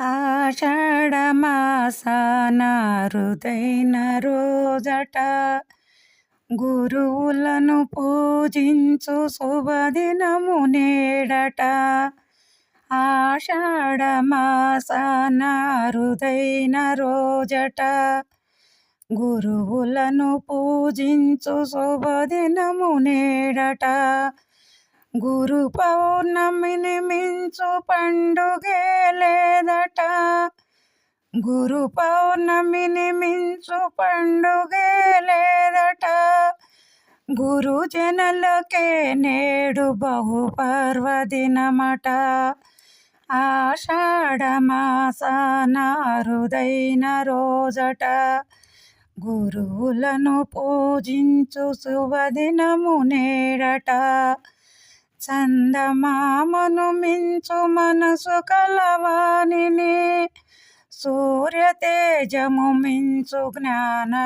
ఆషాఢమాసాన అరుదైన రోజట, గురువులను పూజించు శుభదినము నేడట. ఆషాఢమాసాన అరుదైన రోజట, గురువులను పూజించు శుభదినము నేడట. గురు పౌర్ణమిని మించు పండుగే లేదట. గురు పౌర్ణమిని మించు పండుగే లేదట. గురుజనులకే నేడు బహు పర్వదినమట. ఆషాఢమాసాన అరుదైన రోజట, గురువులను పూజించు శుభదినము నేడట. చందమామను మించు మనసు కలవానిని, సూర్య తేజము మించు జ్ఞానమిచ్చేవాని.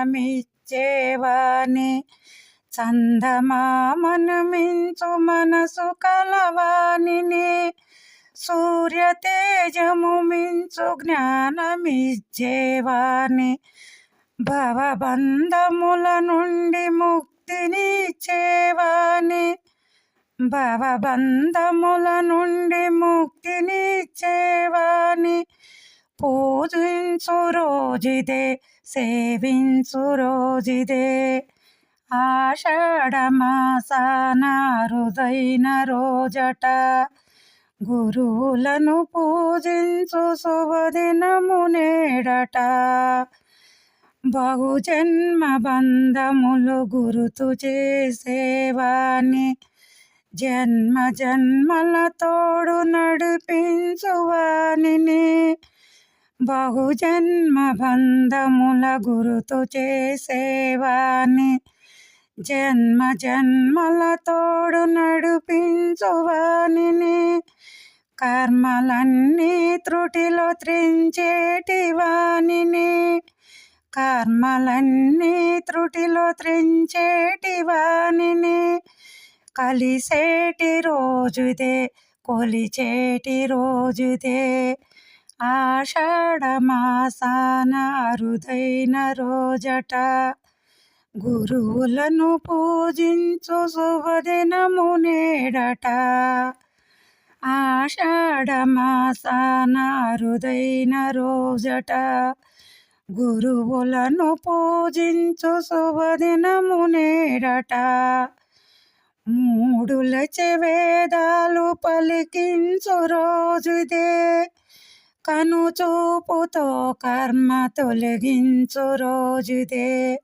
చందమామను మించు మనసు కలవానిని, సూర్య తేజము మించు జ్ఞానమిచ్చేవాని. భవబంధముల నుండి ముక్తినిచ్చేవాని, భవబంధముల నుండి ముక్తినిచ్చేవాని. పూజించు రోజుదే, సేవించు రోజుదే. ఆషాఢమాసాన అరుదైన రోజట, గురువులను పూజించు శుభదినము నేడట. బహుజన్మ బంధములు గురుతు చేసేవాని, జన్మ జన్మల తోడు నడిపించువానిని. బహుజన్మ బంధముల గురుతు చేసేవాని, జన్మ జన్మల తోడు నడిపించువానిని. కర్మలన్నీ త్రుటిలో త్రించేటి వానిని, కర్మలన్నీ త్రుటిలో త్రించేటి వానిని. కలిసేటి రోజుదే, కొలిచేటి రోజుదే. ఆషాఢమాసాన అరుదైన రోజట, గురువులను పూజించు శుభదినము నేడట. ఆషాఢమాసాన అరుదైన రోజట, గురువులను పూజించు శుభదినము నేడట. మూడులచే వేదాలు పలికించు రోజుదే, కనుచూపుతో కర్మ తొలగించు రోజుదే.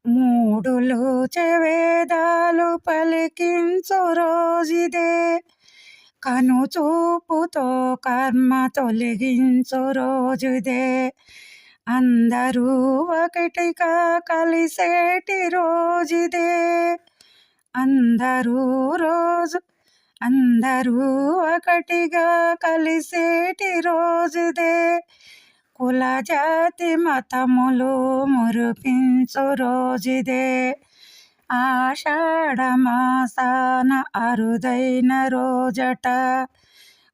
మూడులచే వేదాలు పలికించు రోజుదే, కనుచూపుతో కర్మ తొలగించు రోజుదే. అందరూ ఒకటిగా కలిసేటి రోజుదే, అందరూ ఒకటిగా కలిసేటి రోజుదే. కుల జాతి మతములు మురిపించు రోజుదే. ఆషాఢమాసాన అరుదైన రోజట,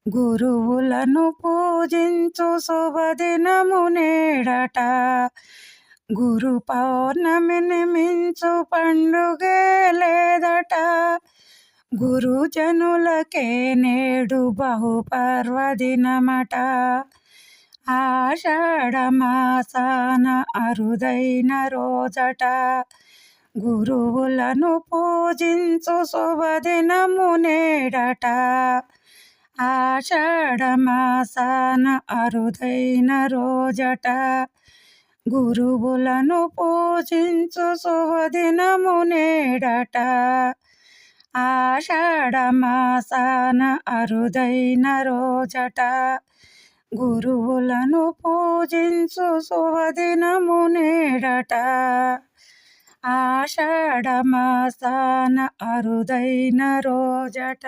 గురువులను పూజించు శుభదినము నేడట. గురు పౌర్ణమిని మించు పండుగే లేదట. గురుజనులకే నేడు బహు పర్వదినమట. ఆషాఢమాసాన అరుదైన రోజట, గురువులను పూజించు శుభదినము నేడట. ఆషాఢమాసాన అరుదైన రోజట, గురువులను పూజించు శుభదినము నేడట. ఆషాఢమాసాన అరుదైన రోజట, గురువులను పూజించు శుభదినము నేడట. ఆషాఢమాసాన అరుదైన రోజట.